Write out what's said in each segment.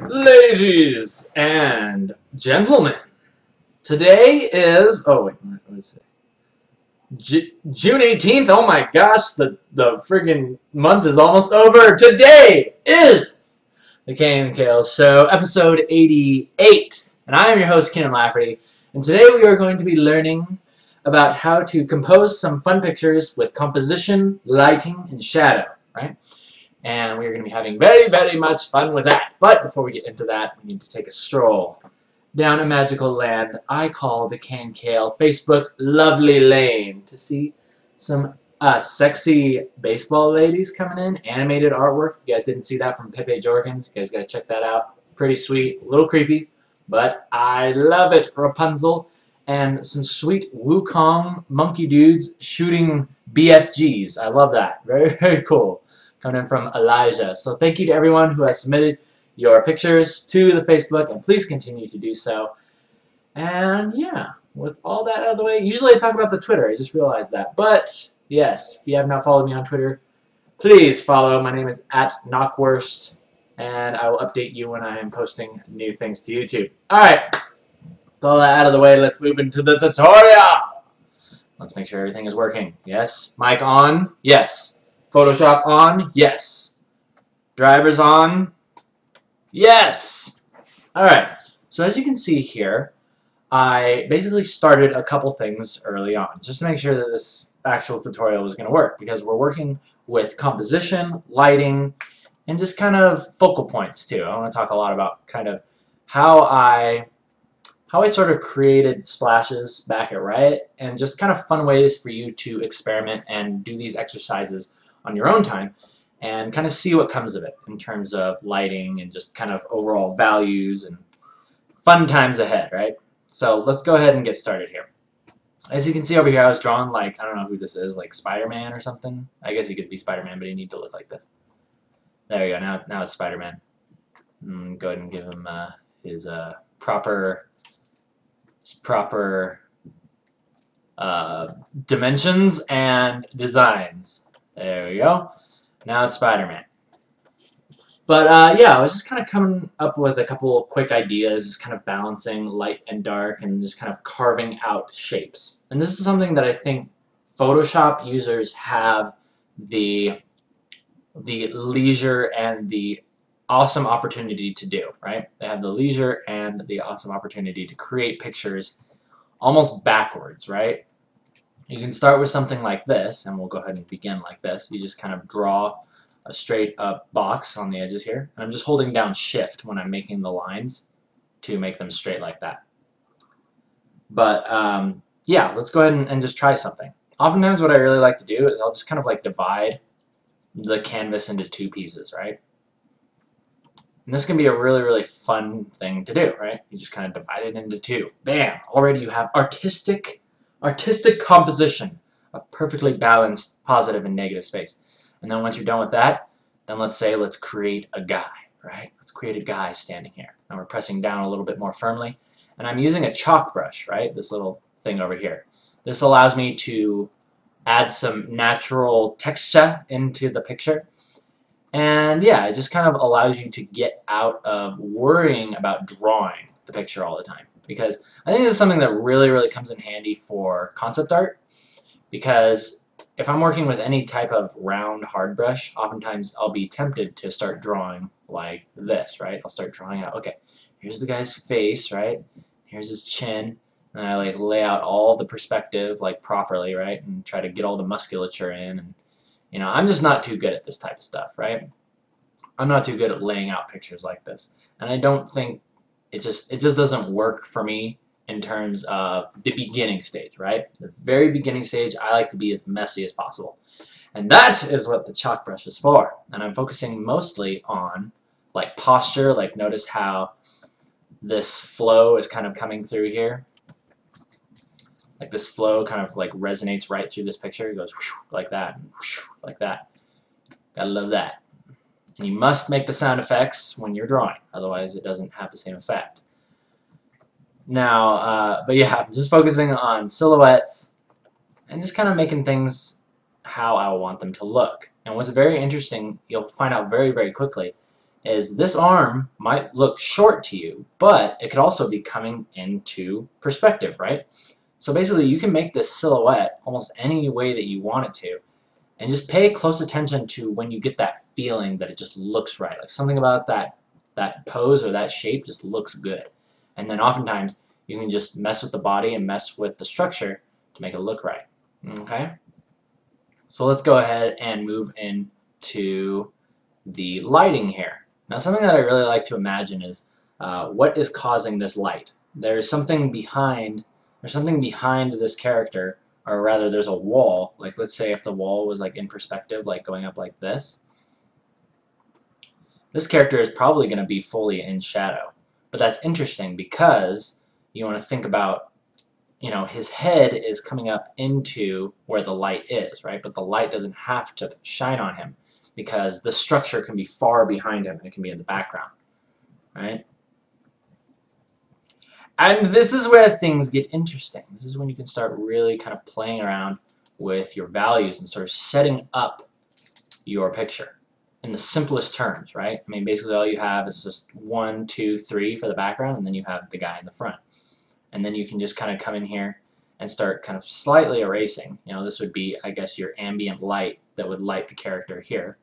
Ladies and gentlemen, today is, oh wait, what is it? June 18th. Oh my gosh, the friggin' month is almost over. Today is the KNKL Show, episode 88. And I am your host, Kienan Lafferty. And today we are going to be learning about how to compose some fun pictures with composition, lighting, and shadow, right? And we're going to be having very, very much fun with that. But before we get into that, we need to take a stroll down a magical land I call the KNKL Facebook Lovely Lane to see some sexy baseball ladies coming in. Animated artwork. If you guys didn't see that from Pepe Jorgens, you guys got to check that out. Pretty sweet. A little creepy, but I love it. Rapunzel. And some sweet Wukong monkey dudes shooting BFGs. I love that. Very, very cool. Coming in from Elijah. So thank you to everyone who has submitted your pictures to the Facebook, and please continue to do so. And yeah, with all that out of the way, usually I talk about the Twitter, I just realized that. But yes, if you have not followed me on Twitter, please follow. My name is @Knockwurst, and I will update you when I am posting new things to YouTube. Alright, with all that out of the way, let's move into the tutorial. Let's make sure everything is working. Yes. Mic on? Yes. Photoshop on? Yes. Drivers on? Yes! Alright, so as you can see here, I basically started a couple things early on, just to make sure that this actual tutorial was going to work, because we're working with composition, lighting, and just kind of focal points too. I want to talk a lot about kind of how I sort of created splashes back at Riot, and just kind of fun ways for you to experiment and do these exercises on your own time and kind of see what comes of it in terms of lighting and just kind of overall values and fun times ahead, right? So let's go ahead and get started here. As you can see over here, I was drawing like, I don't know who this is, like Spider-Man or something. I guess he could be Spider-Man, but he need to look like this. There you go, now it's Spider-Man. Go ahead and give him his proper dimensions and designs. There we go. Now it's Spider-Man. But yeah, I was just kind of coming up with a couple of quick ideas, just kind of balancing light and dark and just kind of carving out shapes. And this is something that I think Photoshop users have the leisure and the awesome opportunity to do, right? They have the leisure and the awesome opportunity to create pictures almost backwards, right? You can start with something like this, and we'll go ahead and begin like this. You just kind of draw a straight up box on the edges here, and I'm just holding down Shift when I'm making the lines to make them straight like that. But yeah, let's go ahead and just try something. Oftentimes what I really like to do is I'll just kind of like divide the canvas into two pieces, right? And this can be a really, really fun thing to do, right? You just kind of divide it into two. Bam! Already you have artistic composition of perfectly balanced positive and negative space. And then once you're done with that, then let's create a guy, right? Let's create a guy standing here. And we're pressing down a little bit more firmly. And I'm using a chalk brush, right? This little thing over here. This allows me to add some natural texture into the picture. And yeah, it just kind of allows you to get out of worrying about drawing the picture all the time. Because I think this is something that really, really comes in handy for concept art. Because if I'm working with any type of round hard brush, oftentimes I'll be tempted to start drawing like this, right? I'll start drawing out, okay, here's the guy's face, right? Here's his chin. And I like lay out all the perspective like properly, right? And try to get all the musculature in. And you know, I'm just not too good at this type of stuff, right? I'm not too good at laying out pictures like this. And I don't think it just doesn't work for me in terms of the beginning stage, right? The very beginning stage, I like to be as messy as possible. And that is what the chalk brush is for. And I'm focusing mostly on like posture, like notice how this flow is kind of coming through here. Like this flow kind of like resonates right through this picture. It goes whoosh, like that, and whoosh, like that. Gotta love that. And you must make the sound effects when you're drawing, otherwise it doesn't have the same effect. Now, but yeah, I'm just focusing on silhouettes and just kind of making things how I want them to look. And what's very interesting, you'll find out very, very quickly, is this arm might look short to you, but it could also be coming into perspective, right? So basically you can make this silhouette almost any way that you want it to, and just pay close attention to when you get that feeling that it just looks right. Like something about that pose or that shape just looks good. And then oftentimes you can just mess with the body and mess with the structure to make it look right. Okay? So let's go ahead and move into the lighting here. Now something that I really like to imagine is what is causing this light. There's something behind this character, or rather there's a wall. Like let's say if the wall was like in perspective, like going up like this. This character is probably going to be fully in shadow. But that's interesting because you want to think about, you know, his head is coming up into where the light is, right? But the light doesn't have to shine on him because the structure can be far behind him and it can be in the background, right? And this is where things get interesting. This is when you can start really kind of playing around with your values and sort of setting up your picture in the simplest terms, right? I mean, basically all you have is just 1, 2, 3 for the background, and then you have the guy in the front. And then you can just kind of come in here and start kind of slightly erasing. You know, this would be, I guess, your ambient light that would light the character here.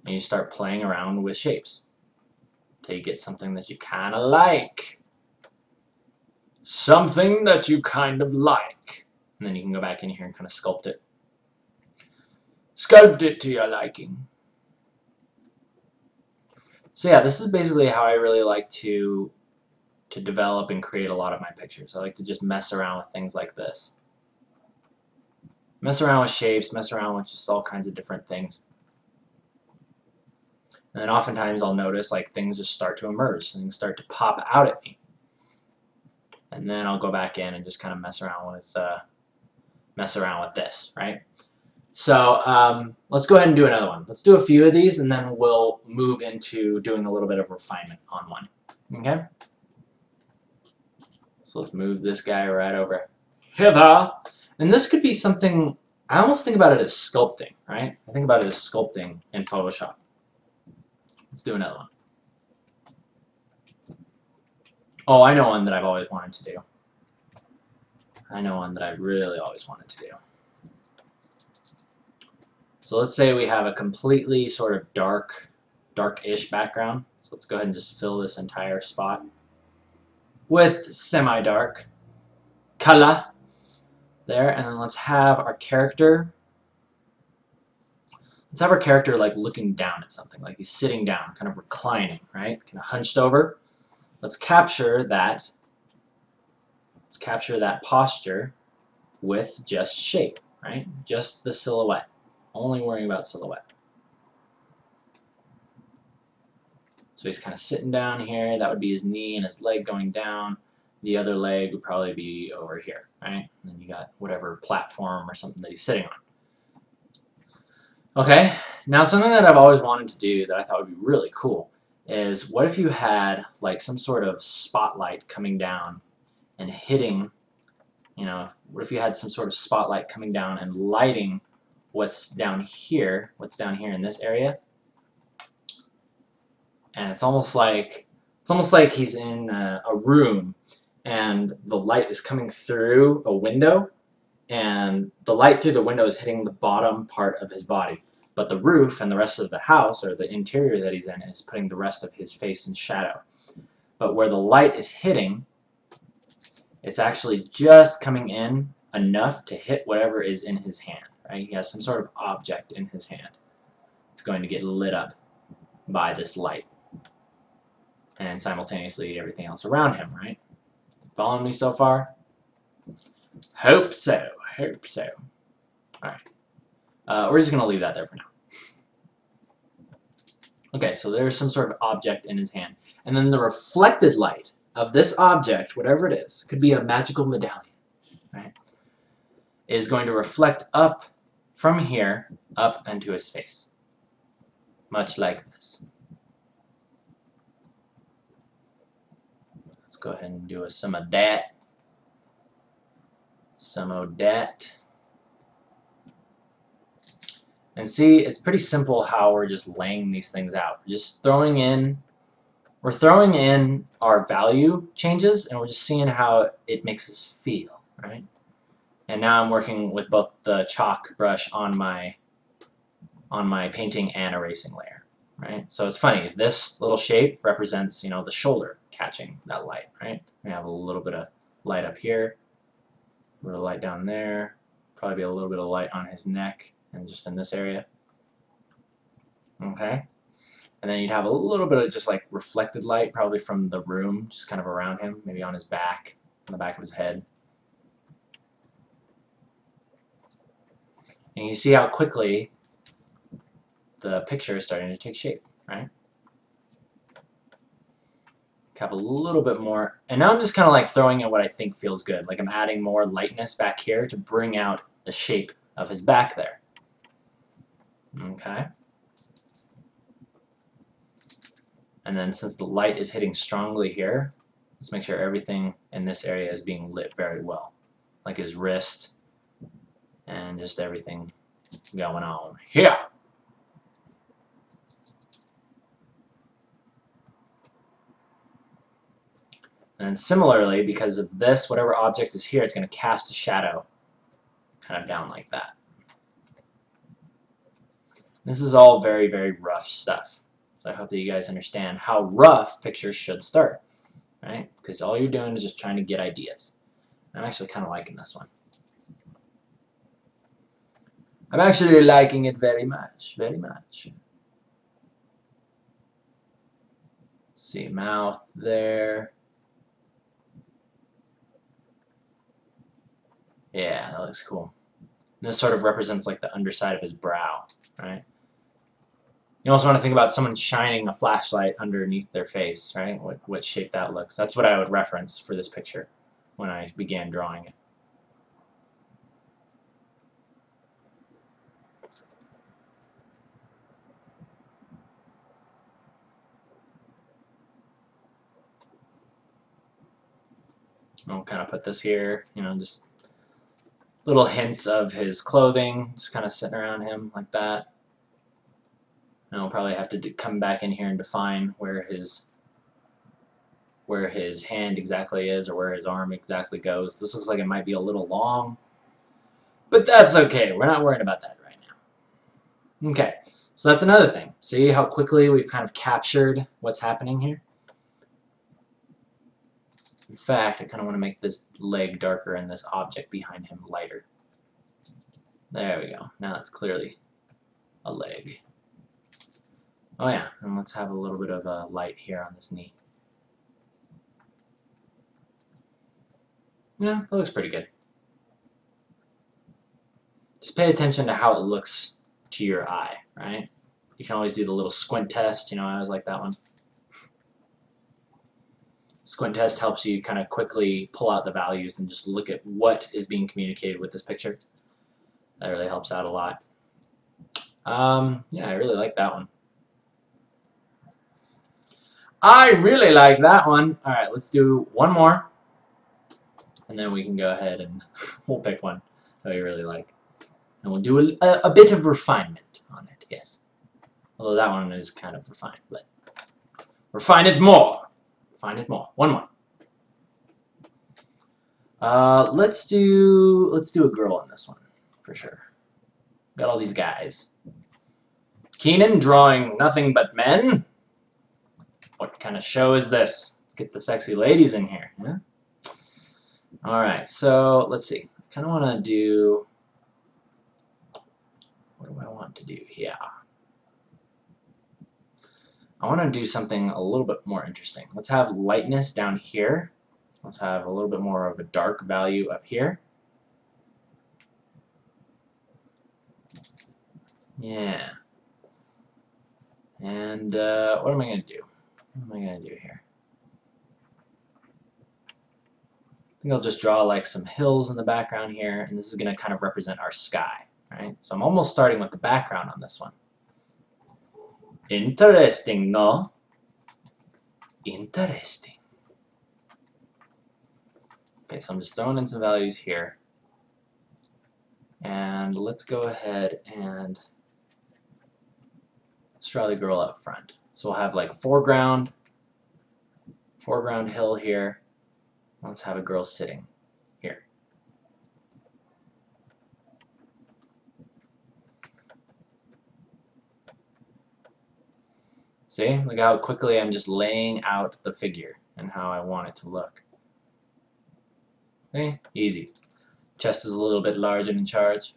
And you start playing around with shapes until you get something that you kind of like. Something that you kind of like. And then you can go back in here and kind of sculpt it. Sculpt it to your liking. So yeah, this is basically how I really like to develop and create a lot of my pictures. I like to just mess around with things like this. Mess around with shapes, mess around with just all kinds of different things. And then oftentimes I'll notice like things just start to emerge, things start to pop out at me. And then I'll go back in and just kind of mess around with this, right? So let's go ahead and do another one. Let's do a few of these and then we'll move into doing a little bit of refinement on one. Okay? So let's move this guy right over hither. And this could be something, I almost think about it as sculpting, right? I think about it as sculpting in Photoshop. Let's do another one. Oh, I know one that I've always wanted to do. I know one that I really always wanted to do. So let's say we have a completely sort of dark-ish background. So let's go ahead and just fill this entire spot with semi-dark color there, and then let's have our character. Let's have our character like looking down at something, like he's sitting down, kind of reclining, right? Kind of hunched over. Let's capture that. Let's capture that posture with just shape, right? Just the silhouette. Only worrying about silhouette. So he's kind of sitting down here. That would be his knee and his leg going down. The other leg would probably be over here, right? And then you got whatever platform or something that he's sitting on. Okay, now something that I've always wanted to do that I thought would be really cool is what if you had like some sort of spotlight coming down and hitting, you know, what if you had some sort of spotlight coming down and lighting what's down here in this area? And it's almost like he's in a room and the light is coming through a window and the light through the window is hitting the bottom part of his body, but the roof and the rest of the house or the interior that he's in is putting the rest of his face in shadow. But where the light is hitting, it's actually just coming in enough to hit whatever is in his hand, right? He has some sort of object in his hand. It's going to get lit up by this light and simultaneously everything else around him, right? Following me so far? Hope so. Hope so. Alright. We're just going to leave that there for now. Okay, so there's some sort of object in his hand. And then the reflected light of this object, whatever it is, could be a magical medallion, right? Is going to reflect up from here, up into his face. Much like this. Let's go ahead and do some of that. Some of that. And see, it's pretty simple how we're just laying these things out. We're throwing in our value changes, and we're just seeing how it makes us feel, right? And now I'm working with both the chalk brush on my painting and erasing layer, right? So it's funny, this little shape represents, you know, the shoulder catching that light, right? We have a little bit of light up here, a little light down there, probably be a little bit of light on his neck and just in this area, okay? And then you'd have a little bit of just like reflected light, probably from the room, just kind of around him, maybe on his back, on the back of his head. And you see how quickly the picture is starting to take shape, right? Have a little bit more, and now I'm just kind of like throwing in what I think feels good. Like I'm adding more lightness back here to bring out the shape of his back there. Okay. And then since the light is hitting strongly here, let's make sure everything in this area is being lit very well. Like his wrist and just everything going on here. And similarly, because of this, whatever object is here, it's going to cast a shadow kind of down like that. This is all very, very rough stuff. So I hope that you guys understand how rough pictures should start, right? Because all you're doing is just trying to get ideas. I'm actually kind of liking this one. I'm actually liking it very much, very much. See, mouth there. Yeah, that looks cool. And this sort of represents like the underside of his brow, right? You also want to think about someone shining a flashlight underneath their face, right? What shape that looks. That's what I would reference for this picture when I began drawing it. I'll kind of put this here, you know, just little hints of his clothing, just kind of sitting around him like that. And I'll probably have to come back in here and define where his hand exactly is, or where his arm exactly goes. This looks like it might be a little long, but that's okay. We're not worrying about that right now. Okay, so that's another thing. See how quickly we've kind of captured what's happening here? In fact, I kind of want to make this leg darker and this object behind him lighter. There we go. Now it's clearly a leg. Oh yeah, and let's have a little bit of a light here on this knee. Yeah, that looks pretty good. Just pay attention to how it looks to your eye, right? You can always do the little squint test, you know, I always like that one. Squint test helps you kind of quickly pull out the values and just look at what is being communicated with this picture. That really helps out a lot. Yeah, I really like that one. I really like that one. All right, let's do one more, and then we can go ahead and we'll pick one that we really like. And we'll do a bit of refinement on it, yes. Although that one is kind of refined, but refine it more. Refine it more. One more. Let's do a girl in this one, for sure. Got all these guys. Kienan drawing nothing but men. What kind of show is this? Let's get the sexy ladies in here. Yeah? Alright, so let's see. I kind of want to do... What do I want to do here? I want to do something a little bit more interesting. Let's have lightness down here. Let's have a little bit more of a dark value up here. Yeah. And what am I going to do? What am I going to do here? I think I'll just draw like some hills in the background here, and this is going to kind of represent our sky, right? So I'm almost starting with the background on this one. Interesting, no? Interesting. Okay, so I'm just throwing in some values here. And let's go ahead and Let's draw the girl up front. So we'll have like foreground hill here. Let's have a girl sitting here. See? Look how quickly I'm just laying out the figure and how I want it to look. Okay? Easy. Chest is a little bit large and in charge.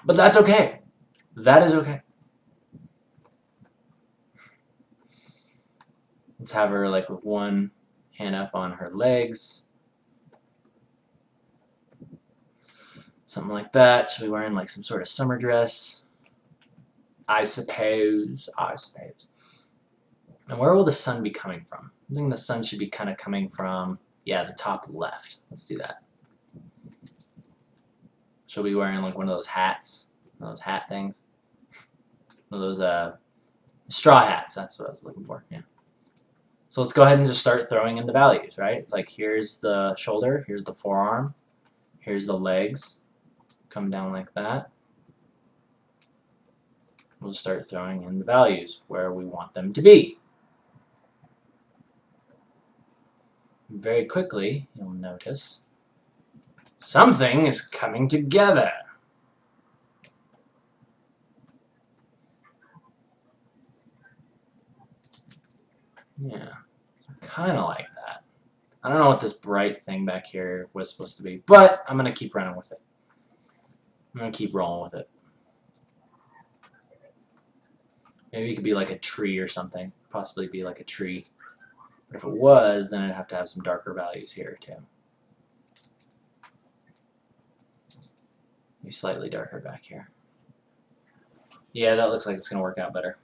But that's okay. That is okay. Let's have her like with one hand up on her legs. Something like that. She'll be wearing like some sort of summer dress. I suppose. And where will the sun be coming from? I think the sun should be kind of coming from, yeah, the top left. Let's do that. She'll be wearing like one of those hats. One of those hat things. One of those straw hats. That's what I was looking for. Yeah. So let's go ahead and just start throwing in the values, right? It's like here's the shoulder, here's the forearm, here's the legs. Come down like that. We'll start throwing in the values where we want them to be. Very quickly, you'll notice something is coming together. Yeah, kind of like that. I don't know what this bright thing back here was supposed to be, but I'm going to keep running with it. I'm going to keep rolling with it. Maybe it could be like a tree or something. Possibly be like a tree. But if it was, then I'd have to have some darker values here too. Maybe slightly darker back here. Yeah, that looks like it's going to work out better.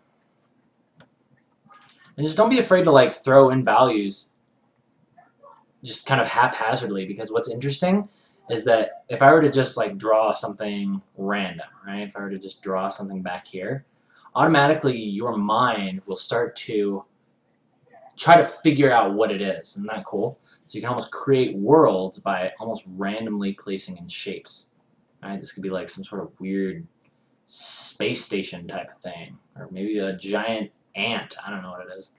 And just don't be afraid to like throw in values just kind of haphazardly, because what's interesting is that if I were to just like draw something random, right? If I were to just draw something back here, automatically your mind will start to try to figure out what it is. Isn't that cool? So you can almost create worlds by almost randomly placing in shapes. Right? This could be like some sort of weird space station type of thing, or maybe a giant ant. I don't know what it is.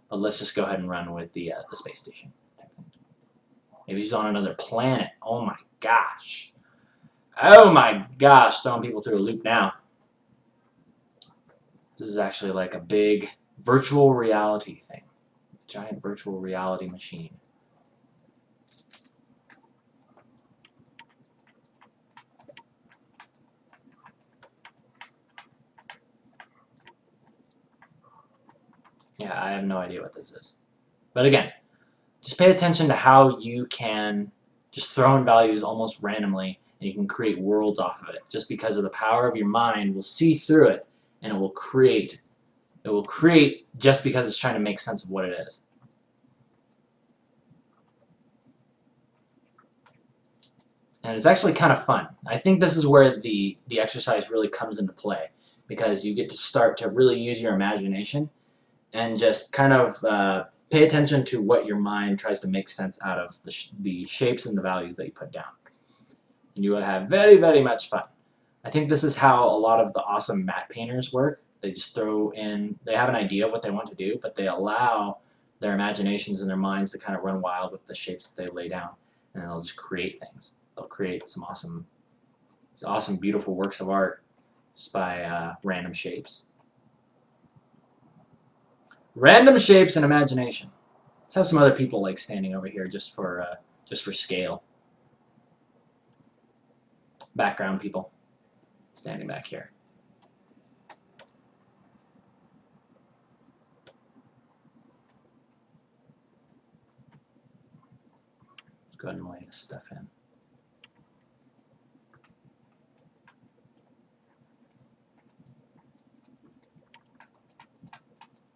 But let's just go ahead and run with the space station. Maybe she's on another planet. Oh my gosh. Oh my gosh, throwing people through a loop now. This is actually like a big virtual reality thing. Giant virtual reality machine. Yeah, I have no idea what this is. But again, just pay attention to how you can just throw in values almost randomly, and you can create worlds off of it. Just because of the power of your mind will see through it, and it will create just because it's trying to make sense of what it is. And it's actually kind of fun. I think this is where the exercise really comes into play, because you get to start to really use your imagination and just kind of pay attention to what your mind tries to make sense out of the shapes and the values that you put down. And you will have very, very much fun. I think this is how a lot of the awesome matte painters work. They just throw in, they have an idea of what they want to do, but they allow their imaginations and their minds to kind of run wild with the shapes that they lay down, and they'll just create things. They'll create some awesome, beautiful works of art just by random shapes. Random shapes and imagination. Let's have some other people like standing over here just for scale. Background people standing back here. Let's go ahead and lay this stuff in.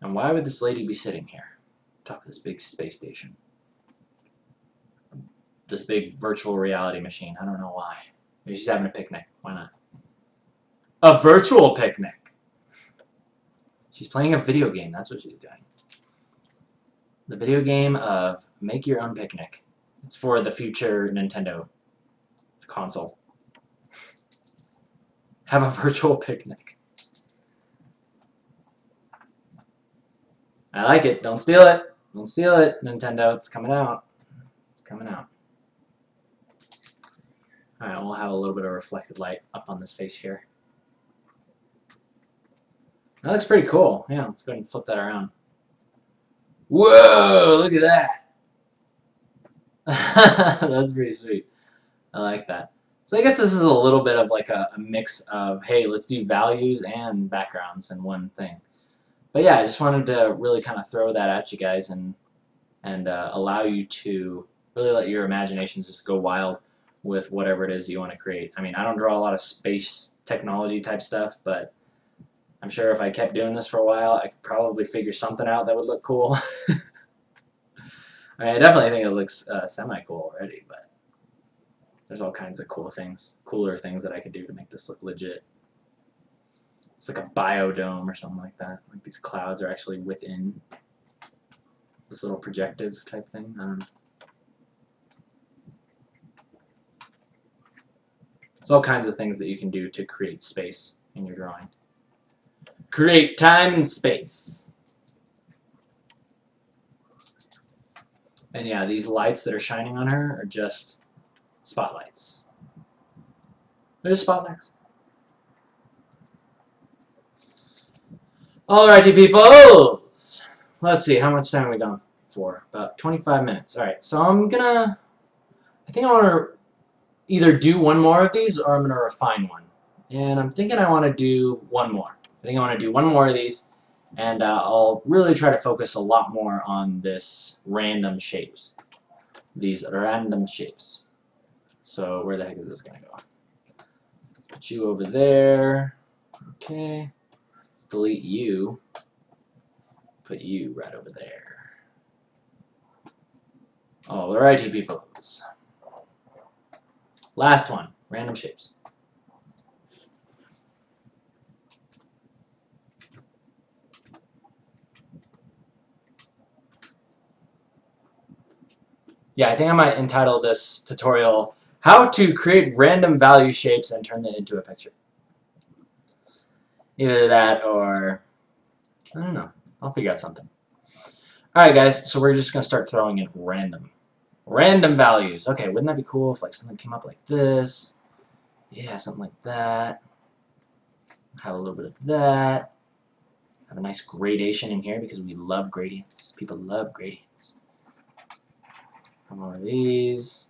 And why would this lady be sitting here, top of this big space station? This big virtual reality machine. I don't know why. Maybe she's having a picnic. Why not? A virtual picnic. She's playing a video game. That's what she's doing. The video game of make your own picnic. It's for the future Nintendo console. Have a virtual picnic. I like it. Don't steal it. Don't steal it, Nintendo. It's coming out. Coming out. Alright, we'll have a little bit of reflected light up on this face here. That looks pretty cool. Yeah, let's go ahead and flip that around. Whoa, look at that. That's pretty sweet. I like that. So I guess this is a little bit of like a mix of, hey, let's do values and backgrounds in one thing. But yeah, I just wanted to really kind of throw that at you guys and allow you to really let your imaginations just go wild with whatever it is you want to create. I mean, I don't draw a lot of space technology type stuff, but I'm sure if I kept doing this for a while, I could probably figure something out that would look cool. I mean, I definitely think it looks semi-cool already, but there's all kinds of cool things, cooler things that I could do to make this look legit. It's like a biodome or something like that. Like these clouds are actually within this little projective type thing. I don't know. There's all kinds of things that you can do to create space in your drawing. Create time and space. And yeah, these lights that are shining on her are just spotlights. There's spotlights. Alrighty, peoples. Let's see, how much time have we gone for? About 25 minutes. Alright, so I think I want to either do one more of these or I'm going to refine one. And I'm thinking I want to do one more. I think I want to do one more of these, and I'll really try to focus a lot more on this random shapes. These random shapes. So where the heck is this going to go? Let's put you over there. Okay. Let's delete you. Put you right over there. Alrighty, peoples. Last one. Random shapes. Yeah, I think I might entitle this tutorial, How to Create Random Value Shapes and Turn Them into a Picture. Either that or, I don't know, I'll figure out something. Alright guys, so we're just going to start throwing in random values. Okay, wouldn't that be cool if like something came up like this? Yeah, something like that. Have a little bit of that. Have a nice gradation in here because we love gradients. People love gradients. More of these.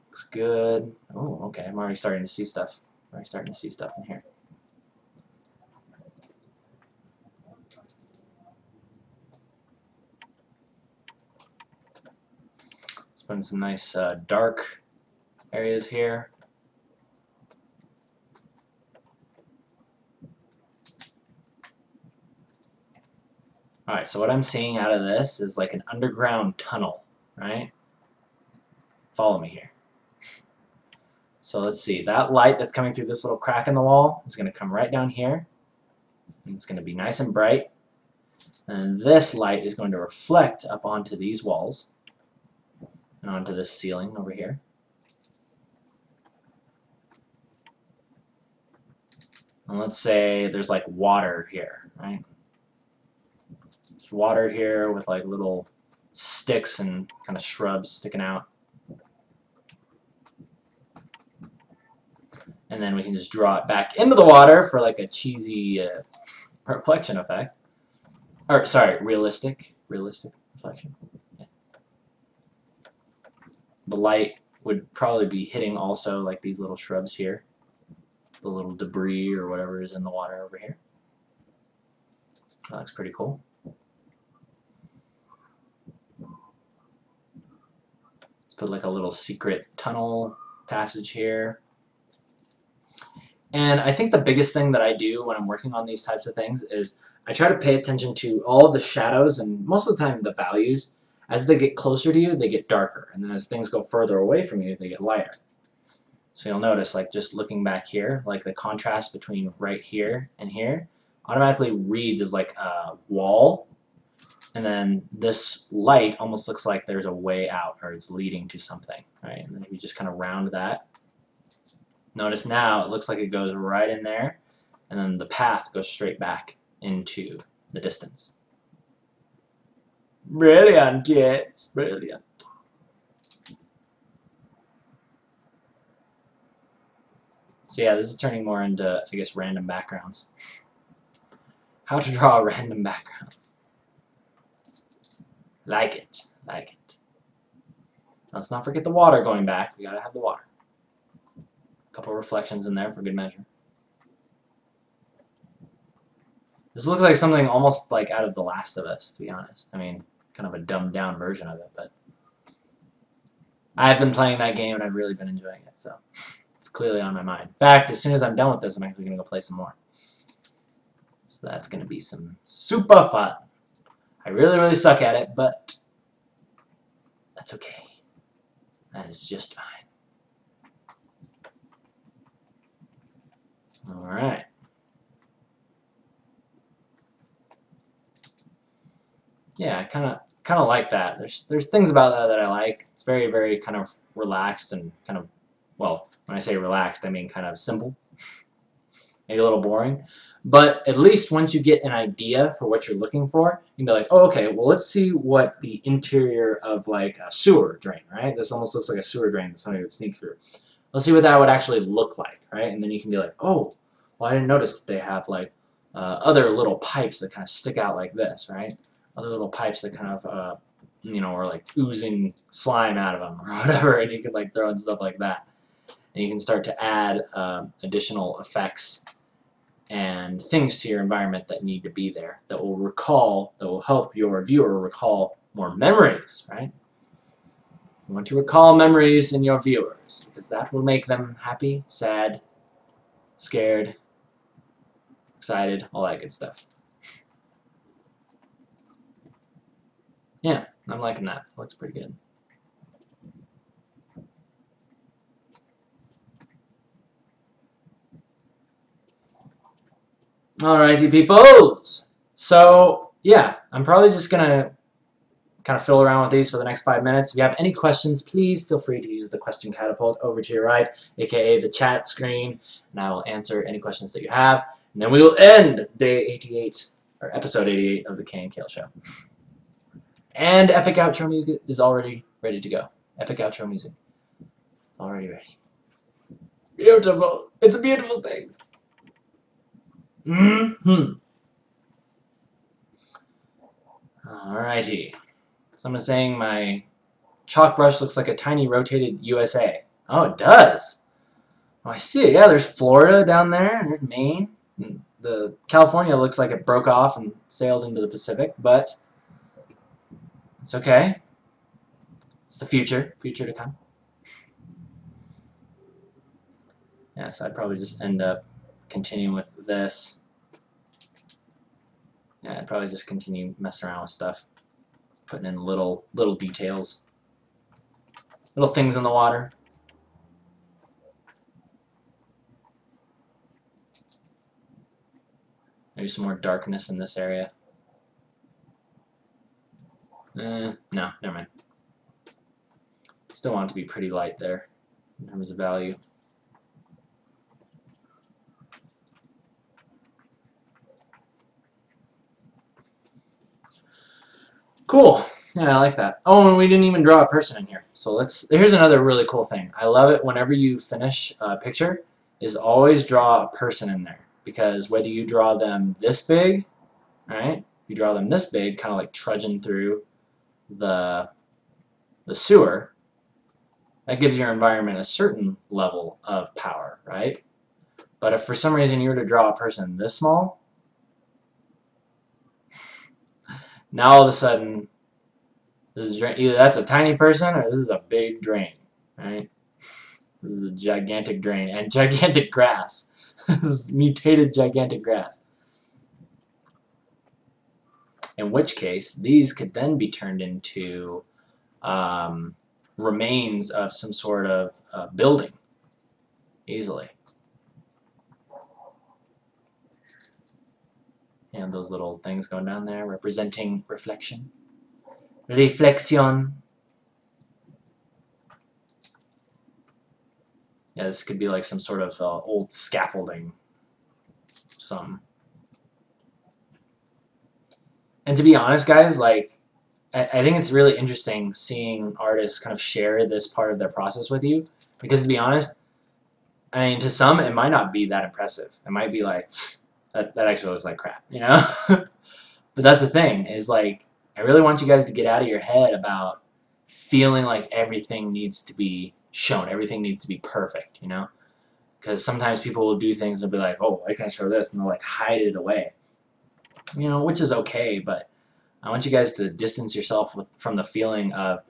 Looks good. Oh, okay. I'm already starting to see stuff. I'm already starting to see stuff in here. Let's put in some nice dark areas here. Alright, so what I'm seeing out of this is like an underground tunnel. Right? Follow me here. So let's see. That light that's coming through this little crack in the wall is going to come right down here. And it's going to be nice and bright. And this light is going to reflect up onto these walls and onto this ceiling over here. And let's say there's like water here, right? There's water here with like little sticks and kind of shrubs sticking out. And then we can just draw it back into the water for like a cheesy reflection effect. Or, sorry, realistic reflection. Yes. The light would probably be hitting also like these little shrubs here. The little debris or whatever is in the water over here. That looks pretty cool. Put like a little secret tunnel passage here. And I think the biggest thing that I do when I'm working on these types of things is I try to pay attention to all of the shadows and most of the time the values. As they get closer to you, they get darker. And then as things go further away from you, they get lighter. So you'll notice, like just looking back here, like the contrast between right here and here automatically reads as like a wall. And then this light almost looks like there's a way out or it's leading to something, right? And then if you just kind of round that, Notice now it looks like it goes right in there, and then the path goes straight back into the distance. Brilliant, yes, brilliant. So yeah, this is turning more into, I guess, random backgrounds. How to draw random backgrounds. Like it, like it. Let's not forget the water going back. We gotta have the water. A couple reflections in there for good measure. This looks like something almost like out of The Last of Us, to be honest. I mean, kind of a dumbed down version of it, but I've been playing that game and I've really been enjoying it, so it's clearly on my mind. In fact, as soon as I'm done with this, I'm actually going to go play some more. So that's going to be some super fun. I really, really suck at it, but that's okay. That is just fine. Alright. Yeah, I kind of like that. There's things about that I like. It's very, very kind of relaxed and kind of, well, when I say relaxed, I mean kind of simple. Maybe a little boring. But at least once you get an idea for what you're looking for, you can be like, oh, okay, well, let's see what the interior of like a sewer drain, right? This almost looks like a sewer drain that somebody would sneak through. Let's see what that would actually look like, right? And then you can be like, oh, well, I didn't notice they have like other little pipes that kind of stick out like this, right? Other little pipes that kind of, you know, are like oozing slime out of them or whatever, and you can like throw in stuff like that. And you can start to add additional effects and things to your environment that need to be there, that will help your viewer recall more memories, right? You want to recall memories in your viewers, because that will make them happy, sad, scared, excited, all that good stuff. Yeah, I'm liking that. Looks pretty good. Alrighty, peoples. So, yeah, I'm probably just going to kind of fiddle around with these for the next 5 minutes. If you have any questions, please feel free to use the question catapult over to your right, aka the chat screen, and I will answer any questions that you have. And then we will end day 88, or episode 88 of the KNKL Show. And epic outro music is already ready to go. Epic outro music. Already ready. Beautiful. It's a beautiful thing. Alrighty. Someone saying my chalk brush looks like a tiny rotated USA. Oh, it does. Oh, I see it. Yeah, there's Florida down there, and there's Maine. And the California looks like it broke off and sailed into the Pacific, but it's okay. It's the future to come. Yeah, so I'd probably just end up continuing with this. Yeah, I'd probably just continue messing around with stuff, putting in little details, little things in the water. Maybe some more darkness in this area. No, never mind. Still want it to be pretty light there in terms of value. Cool. Yeah, I like that. Oh, and we didn't even draw a person in here. So here's another really cool thing. I love it whenever you finish a picture, is always draw a person in there. Because whether you draw them this big, right? You draw them this big, kind of like trudging through the sewer, that gives your environment a certain level of power, right? But if for some reason you were to draw a person this small, now all of a sudden, this is either that's a tiny person or this is a big drain, right? This is a gigantic drain and gigantic grass. This is mutated gigantic grass. In which case, these could then be turned into remains of some sort of building easily. And those little things going down there representing reflection. Reflexion. Yeah, this could be like some sort of old scaffolding. Some. And to be honest, guys, like, I think it's really interesting seeing artists kind of share this part of their process with you. Because to be honest, I mean, to some, it might not be that impressive. It might be like, that actually looks like crap, you know? But that's the thing, is like, I really want you guys to get out of your head about feeling like everything needs to be shown, everything needs to be perfect, you know? Because sometimes people will do things and be like, oh, I can't show this, and they'll like hide it away. You know, which is okay, but I want you guys to distance yourself from the feeling of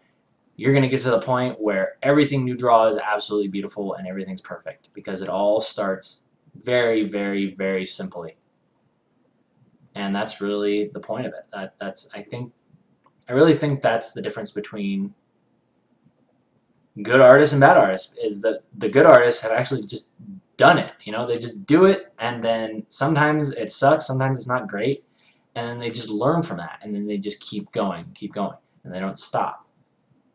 you're going to get to the point where everything you draw is absolutely beautiful and everything's perfect, because it all starts very, very, very simply. And that's really the point of it. I really think that's the difference between good artists and bad artists, is that the good artists have actually just done it. You know, they just do it, and then sometimes it sucks, sometimes it's not great, and then they just learn from that, and then they just keep going, and they don't stop.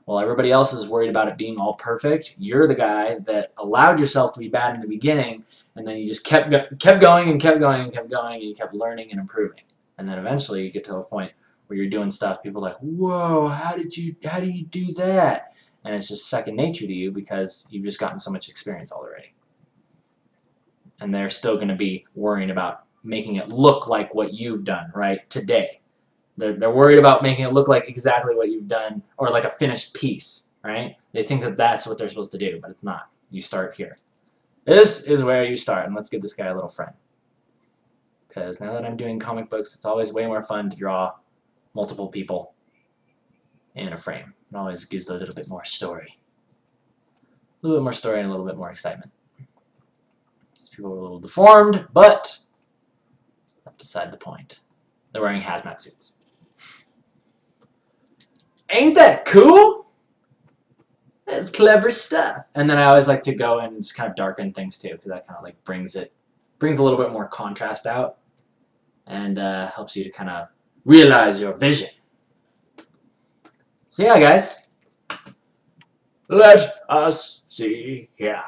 While everybody else is worried about it being all perfect, you're the guy that allowed yourself to be bad in the beginning, and then you just kept going and kept going and kept going, and you kept learning and improving. And then eventually you get to a point where you're doing stuff, people are like, whoa, how do you do that? And it's just second nature to you because you've just gotten so much experience already. And they're still going to be worrying about making it look like what you've done, right, today. They're worried about making it look like exactly what you've done, or like a finished piece, right? They think that that's what they're supposed to do, but it's not. You start here. This is where you start, and let's give this guy a little friend. Because now that I'm doing comic books, it's always way more fun to draw multiple people in a frame. It always gives a little bit more story. A little bit more story and a little bit more excitement. These people are a little deformed, but that's beside the point. They're wearing hazmat suits. Ain't that cool? That's clever stuff. And then I always like to go and just kind of darken things too, because that kind of like brings a little bit more contrast out, and helps you to kind of realize your vision. So yeah, guys, let us see here.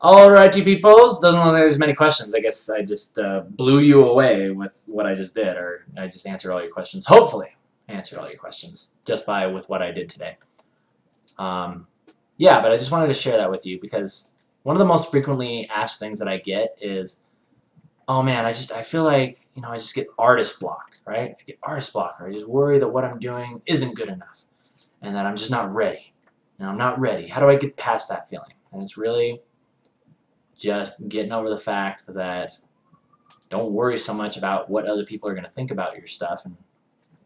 Alrighty, peoples. Doesn't look like there's many questions. I guess I just blew you away with what I just did, or I just answered all your questions. Hopefully, I answered all your questions just with what I did today. Yeah, but I just wanted to share that with you because one of the most frequently asked things that I get is, oh man, I feel like, you know, I just get artist block, right? I get artist block, or I just worry that what I'm doing isn't good enough, and that I'm just not ready. And I'm not ready. How do I get past that feeling? And it's really just getting over the fact that don't worry so much about what other people are going to think about your stuff, and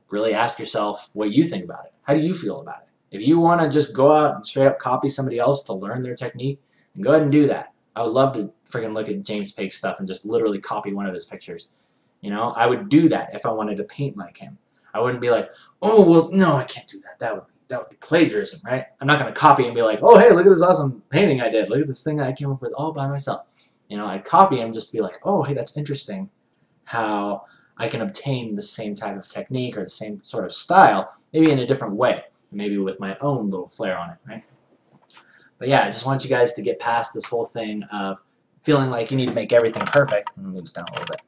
really ask yourself what you think about it. How do you feel about it? If you want to just go out and straight up copy somebody else to learn their technique, then go ahead and do that. I would love to freaking look at James Pake's stuff and just literally copy one of his pictures. You know, I would do that if I wanted to paint like him. I wouldn't be like, oh, well, no, I can't do that. That would be plagiarism, right? I'm not going to copy and be like, oh, hey, look at this awesome painting I did. Look at this thing I came up with all by myself. You know, I'd copy him just to be like, oh, hey, that's interesting how I can obtain the same type of technique or the same sort of style, maybe in a different way, maybe with my own little flair on it, right? But yeah, I just want you guys to get past this whole thing of feeling like you need to make everything perfect. I'm going to move this down a little bit.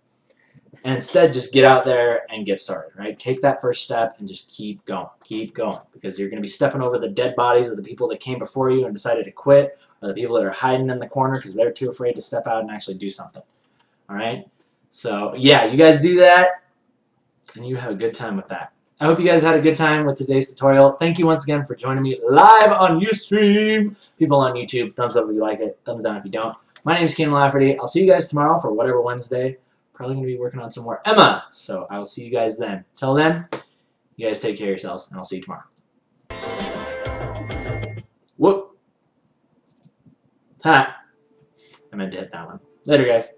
And instead, just get out there and get started, right? Take that first step and just keep going, because you're going to be stepping over the dead bodies of the people that came before you and decided to quit, or the people that are hiding in the corner because they're too afraid to step out and actually do something, all right? So, yeah, you guys do that, and you have a good time with that. I hope you guys had a good time with today's tutorial. Thank you once again for joining me live on Ustream. People on YouTube, thumbs up if you like it, thumbs down if you don't. My name is Kienan Lafferty. I'll see you guys tomorrow for Whatever Wednesday. Probably going to be working on some more Emma, so I will see you guys then. Till then, you guys take care of yourselves, and I'll see you tomorrow. Whoop. Ha. I meant to hit that one. Later, guys.